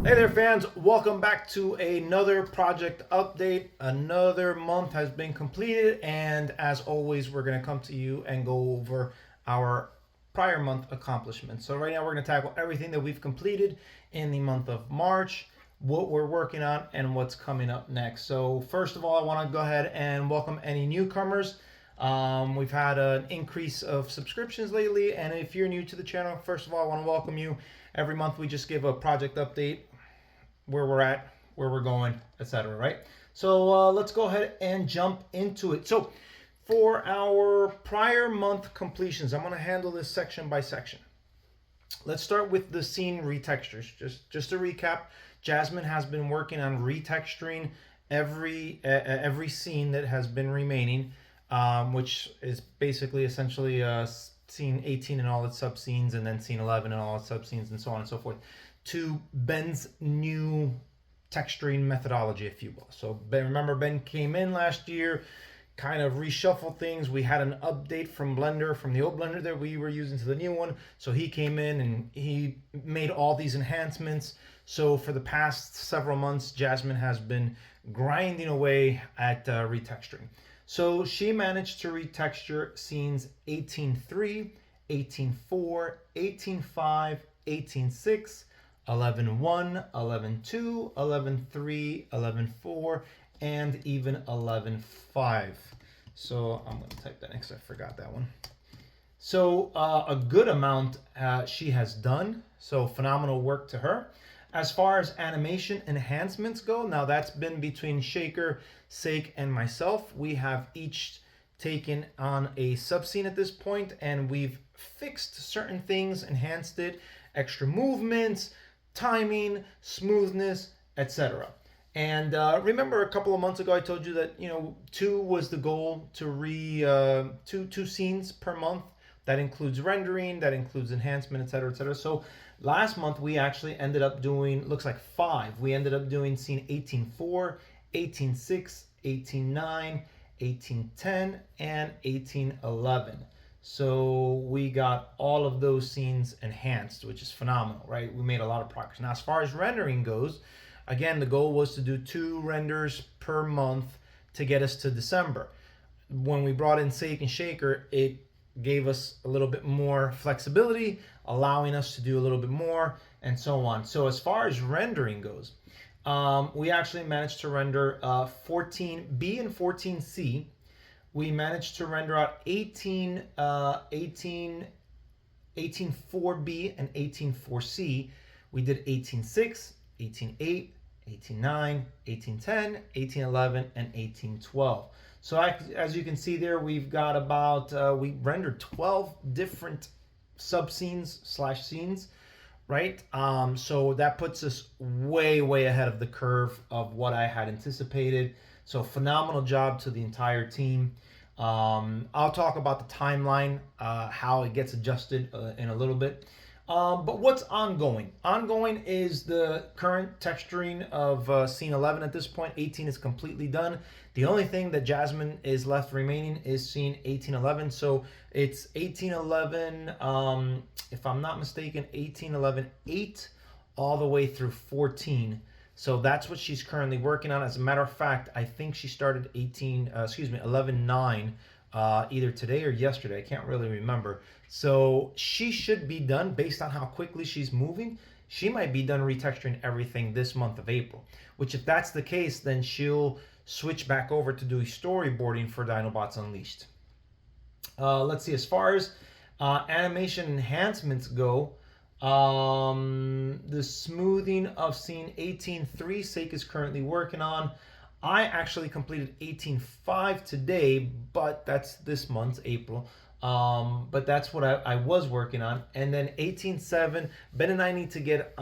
Hey there fans, welcome back to another project update. Another month has been completed, and as always we're going to come to you and go over our prior month accomplishments. So right now we're going to tackle everything that we've completed in the month of March, what we're working on, and what's coming up next. So first of all, I want to go ahead and welcome any newcomers. We've had an increase of subscriptions lately, and if you're new to the channel, first of all, I want to welcome you. Every month we just give a project update, where we're at, where we're going, etc. Right? So let's go ahead and jump into it. So for our prior month completions, I'm going to handle this section by section. Let's start with the scene retextures. Just to recap, Jasmine has been working on retexturing every scene that has been remaining, which is basically essentially scene 18 and all its sub scenes, and then scene 11 and all its sub scenes, and so on and so forth, to Ben's new texturing methodology, if you will. So remember, Ben came in last year, kind of reshuffled things. We had an update from Blender, from the old Blender that we were using to the new one. So he came in and he made all these enhancements. So for the past several months, Jasmine has been grinding away at retexturing. So she managed to retexture scenes 18.3, 18.4, 18.5, 18.6, 11.1, 11.2, 11.3, 11.4, and even 11.5. So I'm going to type that next. I forgot that one. So a good amount she has done. So phenomenal work to her. As far as animation enhancements go, now that's been between Shaker, Sake, and myself. We have each taken on a subscene at this point, and we've fixed certain things, enhanced it, extra movements, timing, smoothness, etc. And remember a couple of months ago I told you that, you know, 2 was the goal, to two scenes per month. That includes rendering, that includes enhancement, etc., etc. So last month we actually ended up doing, looks like 5. We ended up doing scene 18.4, 18.6, 18.9, 18.10, and 18.11. So we got all of those scenes enhanced, which is phenomenal, right? We made a lot of progress. Now, as far as rendering goes, again, the goal was to do 2 renders per month to get us to December. When we brought in Sake and Shaker, it gave us a little bit more flexibility, allowing us to do a little bit more, and so on. So as far as rendering goes, we actually managed to render 14B and 14C. We managed to render out 18.4B and 18.4C. We did 18.6, 18.8, 18.9, 18.10, 18.11, and 18.12. So as you can see there, we've got about, we rendered 12 different sub-scenes / scenes, right? So that puts us way ahead of the curve of what I had anticipated. So phenomenal job to the entire team. I'll talk about the timeline, how it gets adjusted in a little bit. But what's ongoing? Ongoing is the current texturing of scene 11 at this point. 18 is completely done. The only thing that Jasmine is left remaining is scene 18.11. So it's 18.11, if I'm not mistaken, 18.11.8 all the way through 14. So that's what she's currently working on. As a matter of fact, I think she started 11.9 either today or yesterday. I can't really remember. So she should be done, based on how quickly she's moving. She might be done retexturing everything this month of April, which, if that's the case, then she'll switch back over to do storyboarding for Dinobots Unleashed. Let's see, as far as animation enhancements go, the smoothing of scene 18.3, Sake is currently working on. I actually completed 18.5 today, but that's this month's April. But that's what I was working on. And then 18.7, Ben and I need to get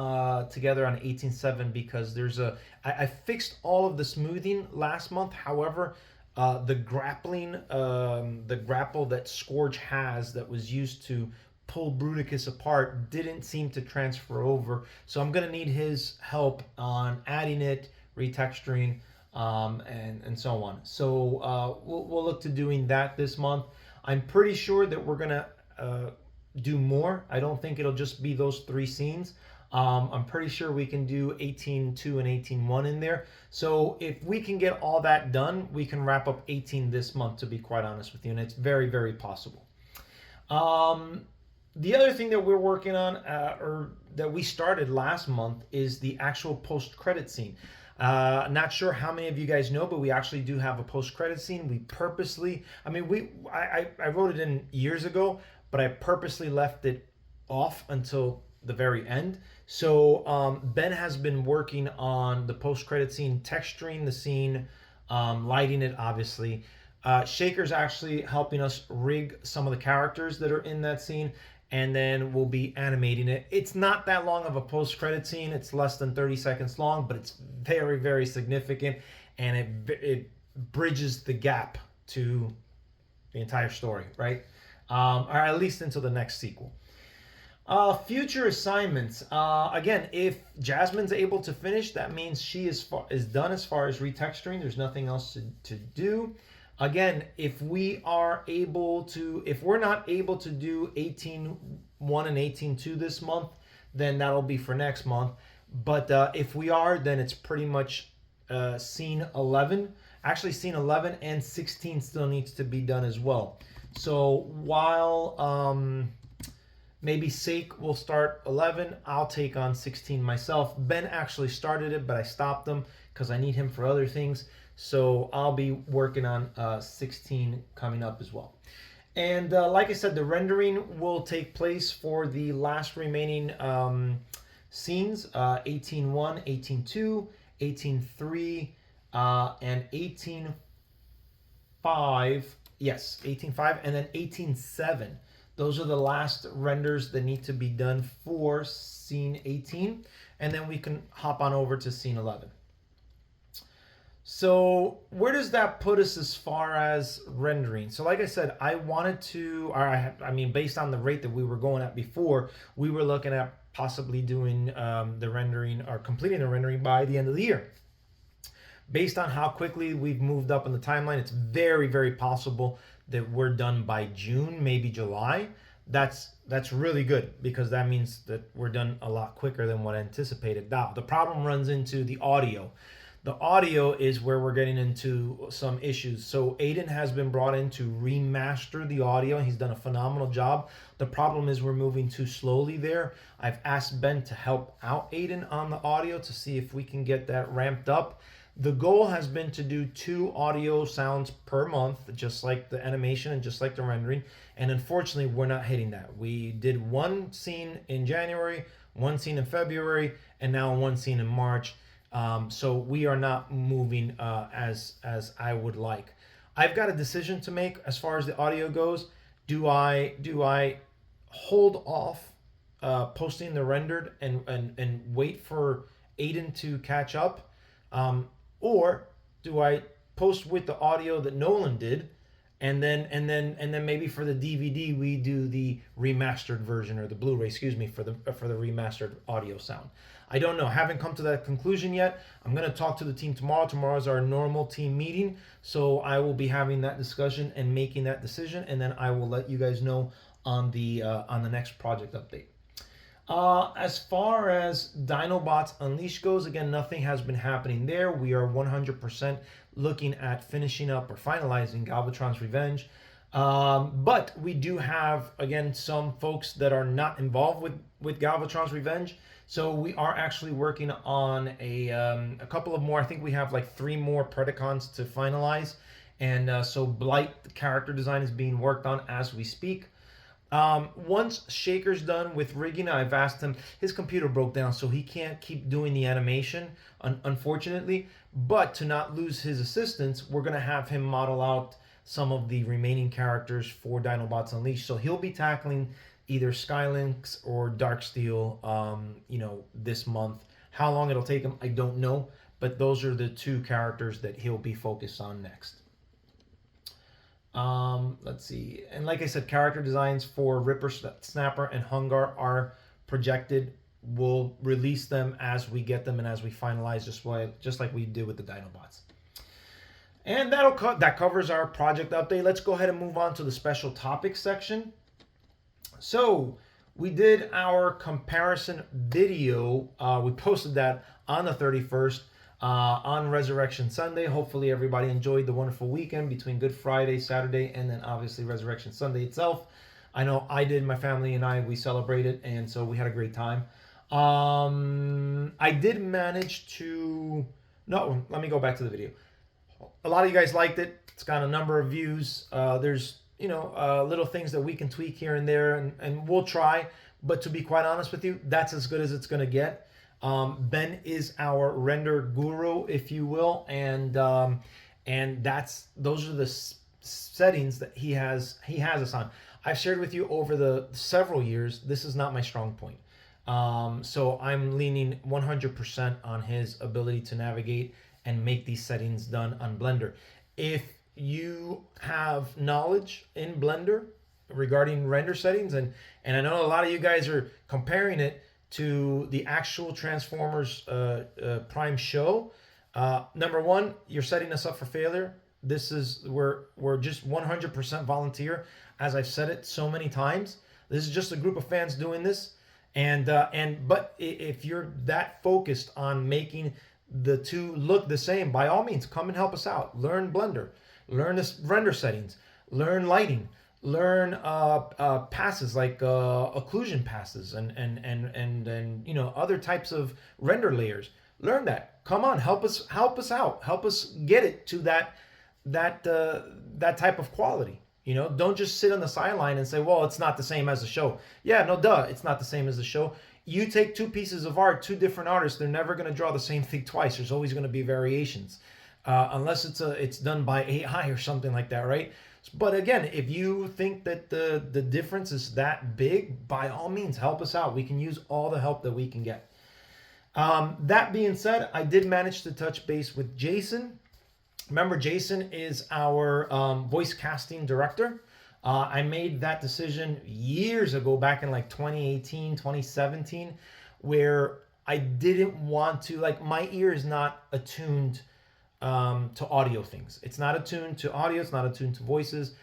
together on 18.7, because there's I fixed all of the smoothing last month. However, the grappling, the grapple that Scourge has that was used to pull Bruticus apart didn't seem to transfer over. So I'm going to need his help on adding it, retexturing, and so on. So we'll look to doing that this month. I'm pretty sure that we're going to do more. I don't think it'll just be those 3 scenes. I'm pretty sure we can do 18.2 and 18.1 in there. So if we can get all that done, we can wrap up 18 this month, to be quite honest with you. And it's very, very possible. The other thing that we're working on, or that we started last month, is the actual post-credit scene. Not sure how many of you guys know, but we actually do have a post-credit scene. We purposely, I wrote it in years ago, but I purposely left it off until the very end. So Ben has been working on the post-credit scene, texturing the scene, lighting it, obviously. Shaker's actually helping us rig some of the characters that are in that scene, and then we'll be animating it. It's not that long of a post-credit scene. It's less than 30 seconds long, but it's very, very significant, and it bridges the gap to the entire story, right? Or at least until the next sequel. Future assignments. Again, if Jasmine's able to finish, that means she is done as far as retexturing. There's nothing else to do. Again, if we're not able to do 18.1 and 18.2 this month, then that'll be for next month. But if we are, then it's pretty much scene 11. Actually, scene 11 and 16 still needs to be done as well. So while maybe Sake will start 11, I'll take on 16 myself. Ben actually started it, but I stopped him because I need him for other things. So I'll be working on 16 coming up as well. And like I said, the rendering will take place for the last remaining scenes, 18.1, 18.2, 18.3, and 18.5. Yes, 18.5, and then 18.7. Those are the last renders that need to be done for scene 18, and then we can hop on over to scene 11. So where does that put us as far as rendering? So like I said, I wanted to, based on the rate that we were going at before, we were looking at possibly doing the rendering or completing the rendering by the end of the year. Based on how quickly we've moved up in the timeline, it's very, very possible that we're done by June, maybe July. That's really good, because that means that we're done a lot quicker than what I anticipated. Now, the problem runs into the audio. The audio is where we're getting into some issues. So Aiden has been brought in to remaster the audio. He's done a phenomenal job. The problem is we're moving too slowly there. I've asked Ben to help out Aiden on the audio to see if we can get that ramped up. The goal has been to do 2 audio sounds per month, just like the animation and just like the rendering. And unfortunately, we're not hitting that. We did 1 scene in January, 1 scene in February, and now 1 scene in March. So we are not moving as I would like. I've got a decision to make as far as the audio goes. Do I hold off posting the rendered and wait for Aiden to catch up? Or do I post with the audio that Nolan did, and then maybe for the DVD we do the remastered version, or the Blu-ray, excuse me, for the remastered audio sound. I don't know. Haven't come to that conclusion yet. I'm going to talk to the team tomorrow. Tomorrow is our normal team meeting, so I will be having that discussion and making that decision, and then I will let you guys know on the next project update. As far as Dinobots Unleashed goes, again, nothing has been happening there. We are 100% looking at finishing up or finalizing Galvatron's Revenge. But we do have, again, some folks that are not involved with Galvatron's Revenge. So we are actually working on a couple of more. I think we have like 3 more Predacons to finalize. And so Blight, the character design, is being worked on as we speak. Once Shaker's done with rigging, I've asked him, his computer broke down, so he can't keep doing the animation, unfortunately. But to not lose his assistance, we're going to have him model out some of the remaining characters for Dinobots Unleashed. So he'll be tackling either Skylynx or Darksteel, this month. How long it'll take him, I don't know. But those are the 2 characters that he'll be focused on next. Let's see. And like I said, character designs for Ripper, Snapper, and Hungar are projected. We'll release them as we get them and as we finalize, just like we did with the Dinobots. And that covers our project update. Let's go ahead and move on to the special topics section. So we did our comparison video. We posted that on the 31st on Resurrection Sunday. Hopefully, everybody enjoyed the wonderful weekend between Good Friday, Saturday, and then obviously Resurrection Sunday itself. I know I did, my family and I, we celebrated, and so we had a great time. I did manage to. No, let me go back to the video. A lot of you guys liked it. It's got a number of views. There's little things that we can tweak here and there, and we'll try. But to be quite honest with you, that's as good as it's going to get. Ben is our render guru, if you will, and those are the settings that he has us on. I've shared with you over the several years. This is not my strong point. So I'm leaning 100% on his ability to navigate and make these settings done on Blender. If you have knowledge in Blender regarding render settings, and I know a lot of you guys are comparing it to the actual Transformers Prime show. Number one, you're setting us up for failure. This is we're just 100% volunteer, as I've said it so many times. This is just a group of fans doing this. But if you're that focused on making the two look the same, by all means, come and help us out. Learn Blender, learn the render settings, learn lighting, learn passes like occlusion passes and other types of render layers. Learn that. Come on, help us out. Help us get it to that type of quality. Don't just sit on the sideline and say, well, it's not the same as the show. Yeah, no, duh, it's not the same as the show. You take two pieces of art, two different artists, they're never going to draw the same thing twice. There's always going to be variations, unless it's done by AI or something like that, right? But again, if you think that the difference is that big, by all means, help us out. We can use all the help that we can get. That being said, I did manage to touch base with Jason. Remember, Jason is our voice casting director. I made that decision years ago, back in like 2018, 2017, where I didn't want to, my ear is not attuned to audio things. It's not attuned to audio. It's not attuned to voices.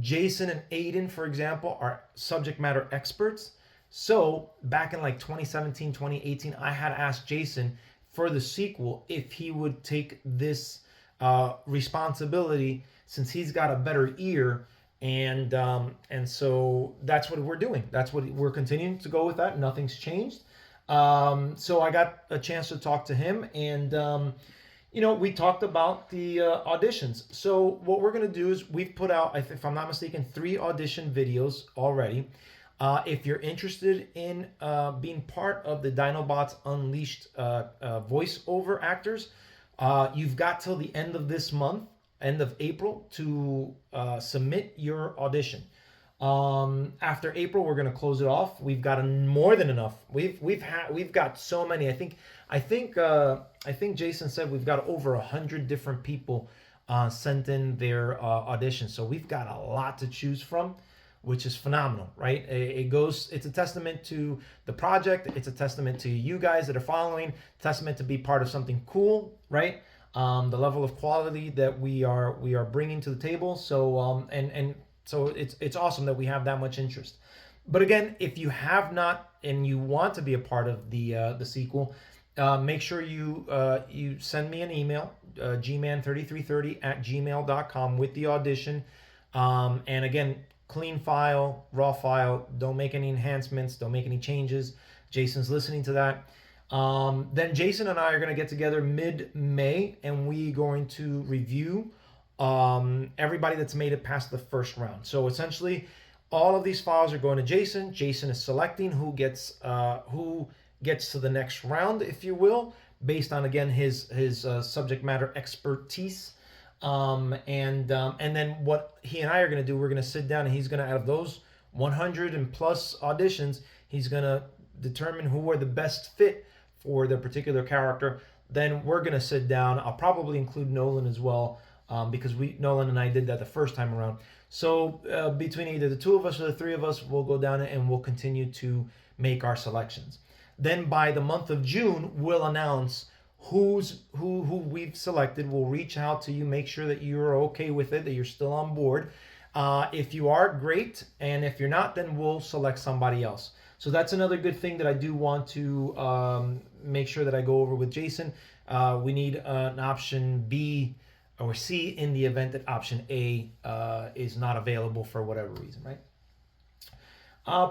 Jason and Aiden, for example, are subject matter experts. So back in like 2017, 2018, I had asked Jason for the sequel if he would take this responsibility, since he's got a better ear, and so that's what we're doing. That's what we're continuing to go with. That nothing's changed. So I got a chance to talk to him, and we talked about the auditions. So what we're gonna do is we've put out, if I'm not mistaken, 3 audition videos already. If you're interested in being part of the Dinobots Unleashed voiceover actors, you've got till the end of this month, end of April, to submit your audition. After April, we're gonna close it off. We've got more than enough. We've got so many. I think Jason said we've got over 100 different people sent in their auditions. So we've got a lot to choose from, which is phenomenal, right? It's a testament to the project. It's a testament to you guys that are following, testament to be part of something cool, right? The level of quality that we are bringing to the table. So so it's awesome that we have that much interest. But again, if you have not and you want to be a part of the sequel, make sure you send me an email, gman3330@gmail.com, with the audition. And again, clean file, raw file. Don't make any enhancements. Don't make any changes. Jason's listening to that. Then Jason and I are going to get together mid-May, and we're going to review everybody that's made it past the first round. So essentially, all of these files are going to Jason. Jason is selecting who gets to the next round, if you will, based on, again, his subject matter expertise. And then what he and I are going to do, we're going to sit down, and he's going to, out of those 100 and plus auditions, he's going to determine who are the best fit for their particular character. Then we're going to sit down. I'll probably include Nolan as well, because Nolan and I did that the first time around. So between either the 2 of us or the 3 of us, we'll go down and we'll continue to make our selections. Then by the month of June, we'll announce who we've selected. We'll reach out to you, make sure that you're okay with it, that you're still on board. If you are, great. And if you're not, then we'll select somebody else. So that's another good thing that I do want to make sure that I go over with Jason. We need an option B or C in the event that option A is not available for whatever reason, right?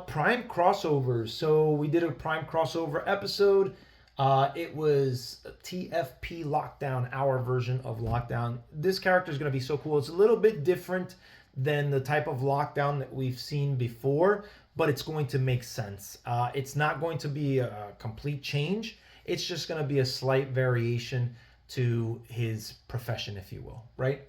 Prime crossovers. So we did a Prime crossover episode. It was TFP Lockdown, our version of Lockdown. This character is going to be so cool. It's a little bit different than the type of Lockdown that we've seen before, but it's going to make sense. It's not going to be a complete change. It's just going to be a slight variation to his profession, if you will, right?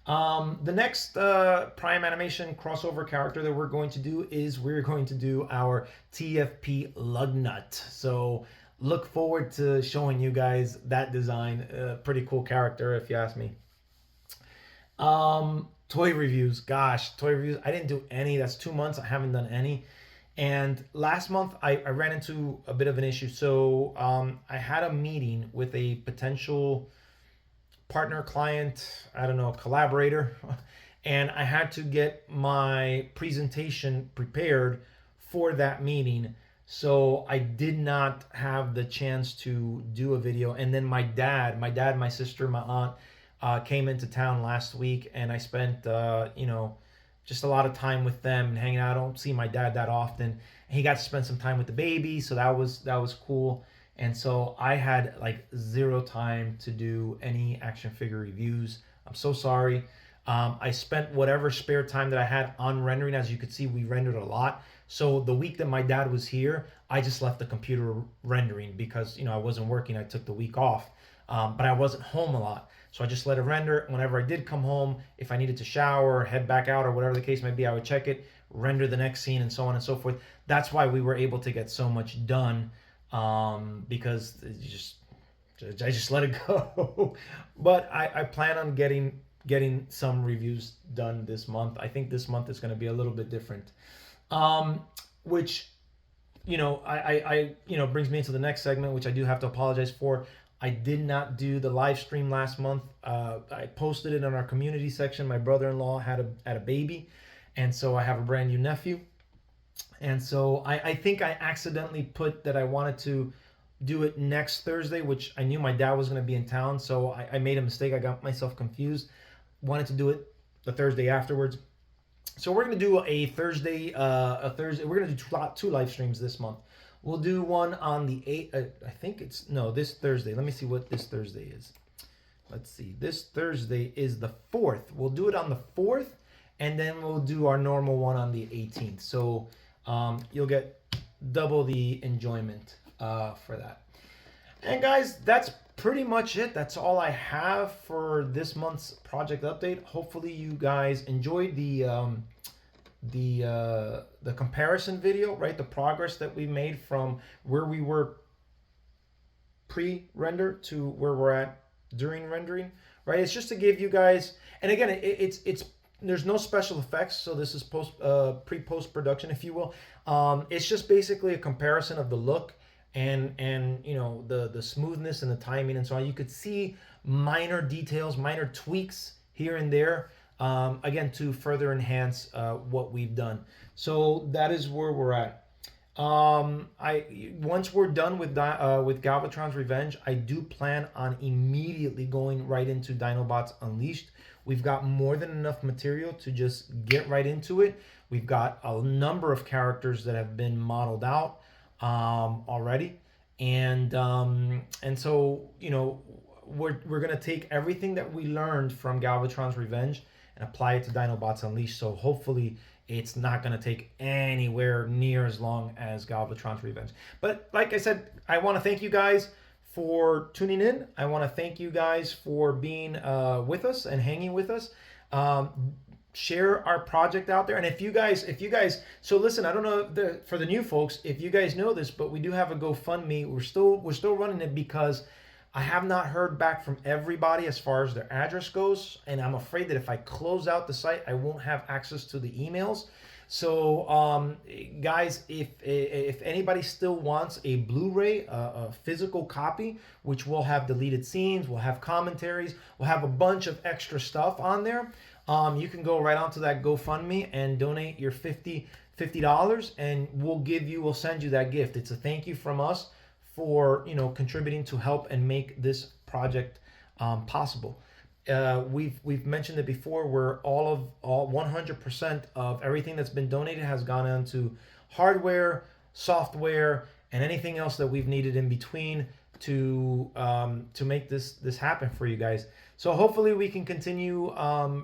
The next Prime Animation crossover character that we're going to do is we're going to do our TFP Lugnut. So look forward to showing you guys that design. Pretty cool character, if you ask me. Toy reviews. Gosh, toy reviews. I didn't do any. That's 2 months. I haven't done any. And last month, I ran into a bit of an issue. So I had a meeting with a potential partner, client, I don't know, collaborator, and I had to get my presentation prepared for that meeting. So I did not have the chance to do a video. And then my dad, my sister, my aunt came into town last week, and I spent, just a lot of time with them and hanging out. I don't see my dad that often. He got to spend some time with the baby, so that was cool. And so I had like zero time to do any action figure reviews. I'm so sorry. I spent whatever spare time that I had on rendering. As you could see, we rendered a lot. So the week that my dad was here, I just left the computer rendering because, I wasn't working. I took the week off, but I wasn't home a lot. So I just let it render. Whenever I did come home, if I needed to shower or head back out or whatever the case may be, I would check it, render the next scene, and so on and so forth. That's why we were able to get so much done, because I just let it go. But I plan on getting some reviews done this month. I think this month is going to be a little bit different, which I brings me into the next segment, which I do have to apologize for. I did not do the live stream last month. I posted it on our community section. My brother-in-law had a baby, and so I have a brand new nephew. And so I think I accidentally put that I wanted to do it next Thursday, which I knew my dad was going to be in town. So I made a mistake. I got myself confused. Wanted to do it the Thursday afterwards. So we're going to do a Thursday. We're going to do two live streams this month. We'll do one on the 8th. I think this Thursday. Let me see what this Thursday is. Let's see. This Thursday is the 4th. We'll do it on the 4th, and then we'll do our normal one on the 18th. So you'll get double the enjoyment for that. And guys, that's pretty much it. That's all I have for this month's project update. Hopefully you guys enjoyed the comparison video, right? The progress that we made from where we were pre-render to where we're at during rendering, right? It's just to give you guys, and again, it's there's no special effects, so this is pre-post production, if you will. It's just basically a comparison of the look and the smoothness and the timing and so on. You could see minor details, minor tweaks here and there, again, to further enhance what we've done. So that is where we're at. Once we're done with Galvatron's Revenge, I do plan on immediately going right into Dinobots Unleashed. We've got more than enough material to just get right into it. We've got a number of characters that have been modeled out already, and so we're gonna take everything that we learned from Galvatron's Revenge and apply it to Dinobots Unleashed. So hopefully it's not going to take anywhere near as long as Galvatron's Revenge. But like I said, I want to thank you guys for tuning in. I want to thank you guys for being with us and hanging with us. Share our project out there. And if you guys, so listen, I don't know for the new folks, if you guys know this, but we do have a GoFundMe. We're still running it because I have not heard back from everybody as far as their address goes, and I'm afraid that if I close out the site, I won't have access to the emails. So, guys, if anybody still wants a Blu-ray, a physical copy, which will have deleted scenes, we'll have commentaries, we'll have a bunch of extra stuff on there, you can go right onto that GoFundMe and donate your $50 $50, and we'll send you that gift. It's a thank you from us for contributing to help and make this project possible. We've mentioned it before, where all 100% of everything that's been donated has gone into hardware, software, and anything else that we've needed in between to make this happen for you guys. So hopefully we can continue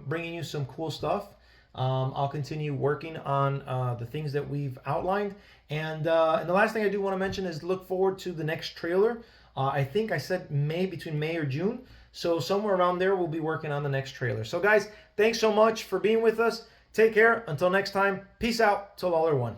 bringing you some cool stuff. I'll continue working on the things that we've outlined. And the last thing I do want to mention is look forward to the next trailer. I think I said between May or June. So somewhere around there, we'll be working on the next trailer. So guys, thanks so much for being with us. Take care. Until next time, peace out till all are one.